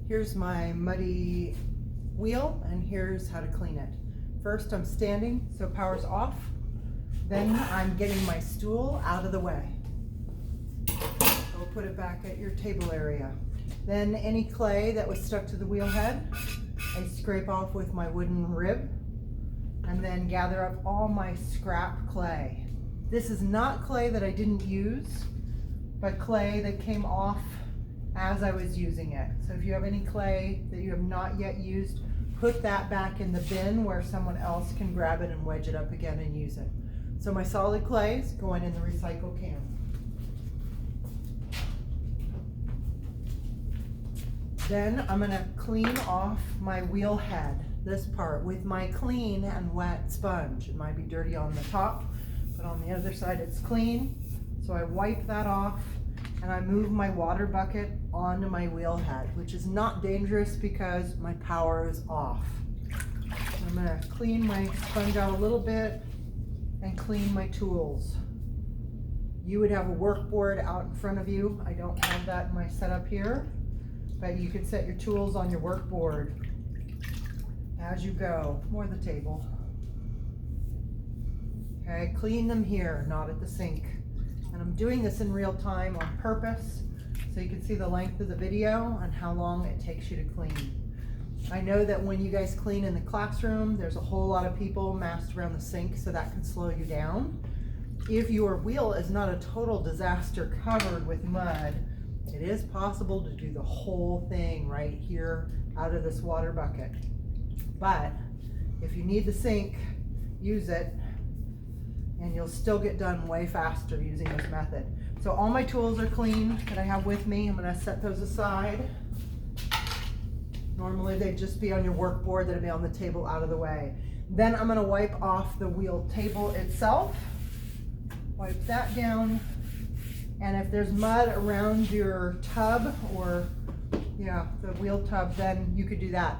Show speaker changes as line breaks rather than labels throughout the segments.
Here's my muddy wheel, and here's how to clean it. First, I'm standing, so power's off. Then I'm getting my stool out of the way. I'll put it back at your table area. Then any clay that was stuck to the wheel head, I scrape off with my wooden rib, and then gather up all my scrap clay. This is not clay that I didn't use, but clay that came off as I was using it. So if you have any clay that you have not yet used, put that back in the bin where someone else can grab it and wedge it up again and use it. So my solid clay is going in the recycle can. Then I'm gonna clean off my wheel head, this part, with my clean and wet sponge. It might be dirty on the top, but on the other side it's clean. So I wipe that off and I move my water bucket onto my wheel head, which is not dangerous because my power is off. I'm gonna clean my sponge out a little bit and clean my tools. You would have a work board out in front of you. I don't have that in my setup here, but you can set your tools on your work board as you go, or the table. Okay, clean them here, not at the sink. And I'm doing this in real time on purpose, so you can see the length of the video and how long it takes you to clean. I know that when you guys clean in the classroom, there's a whole lot of people massed around the sink, so that can slow you down. If your wheel is not a total disaster covered with mud, it is possible to do the whole thing right here out of this water bucket. But if you need the sink, use it, and you'll still get done way faster using this method. So all my tools are clean that I have with me. I'm gonna set those aside. Normally they'd just be on your work board, that'd be on the table out of the way. Then I'm gonna wipe off the wheel table itself. Wipe that down. And if there's mud around your tub or the wheel tub, then you could do that.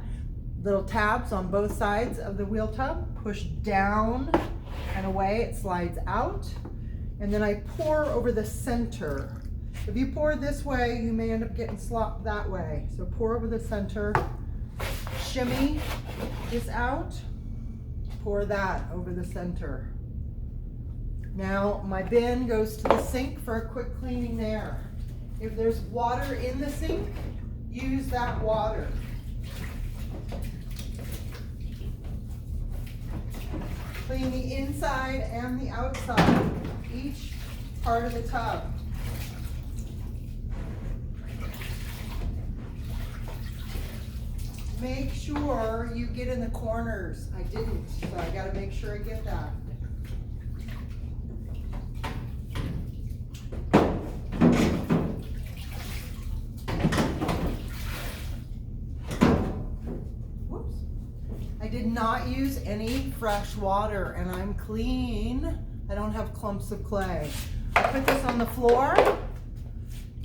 Little tabs on both sides of the wheel tub, push down and away, it slides out. And then I pour over the center. If you pour this way, you may end up getting slopped that way. So pour over the center, shimmy this out, pour that over the center. Now my bin goes to the sink for a quick cleaning there. If there's water in the sink, use that water. Clean the inside and the outside, each part of the tub. Make sure you get in the corners. I didn't, so I gotta make sure I get that. Did not use any fresh water, and I'm clean. I don't have clumps of clay. I put this on the floor,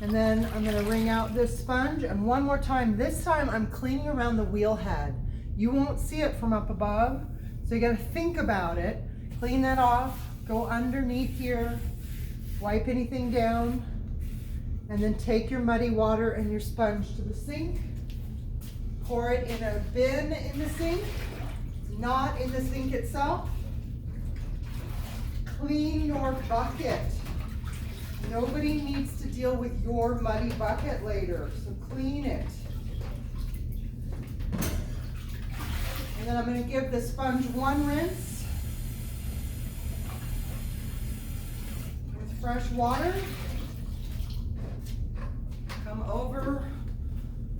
and then I'm gonna wring out this sponge, and one more time. This time I'm cleaning around the wheel head. You won't see it from up above, so you gotta think about it. Clean that off, go underneath here, wipe anything down, and then take your muddy water and your sponge to the sink. Pour it in a bin in the sink, not in the sink itself. Clean your bucket. Nobody needs to deal with your muddy bucket later, so clean it. And then I'm going to give the sponge one rinse with fresh water. Come over.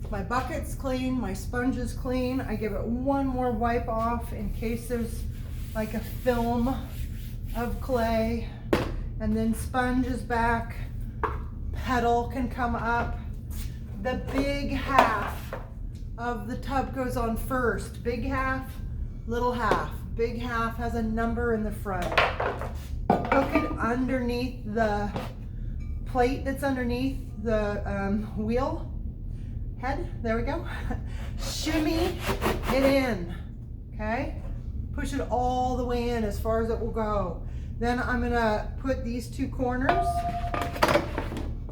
My bucket's clean, my sponge is clean. I give it one more wipe off in case there's like a film of clay. And then sponge is back, pedal can come up. The big half of the tub goes on first. Big half, little half. Big half has a number in the front. Hook it underneath the plate that's underneath the wheel head. There we go. Shimmy it in, okay? Push it all the way in as far as it will go. Then I'm gonna put these two corners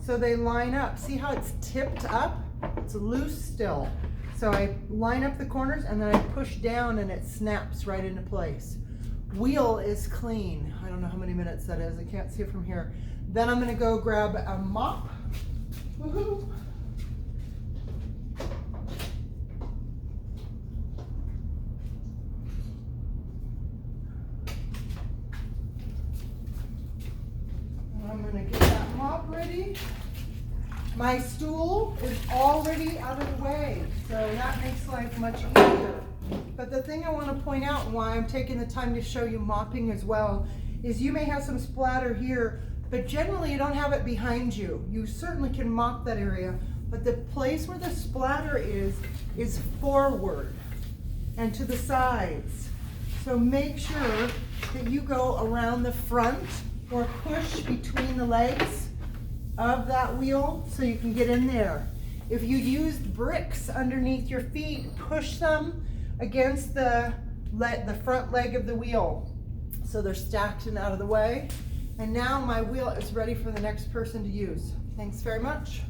so they line up. See how it's tipped up? It's it's loose still. So I line up the corners and then I push down and it snaps right into place. Wheel is clean. I don't know how many minutes that is. I can't see it from here. Then I'm gonna go grab a mop. Woohoo! I'm gonna get that mop ready. My stool is already out of the way, so that makes life much easier. But the thing I want to point out, and why I'm taking the time to show you mopping as well, is you may have some splatter here, but generally you don't have it behind you. You certainly can mop that area, but the place where the splatter is forward and to the sides. So make sure that you go around the front or push between the legs of that wheel so you can get in there. If you used bricks underneath your feet, push them against the front leg of the wheel so they're stacked and out of the way. And now my wheel is ready for the next person to use. Thanks very much.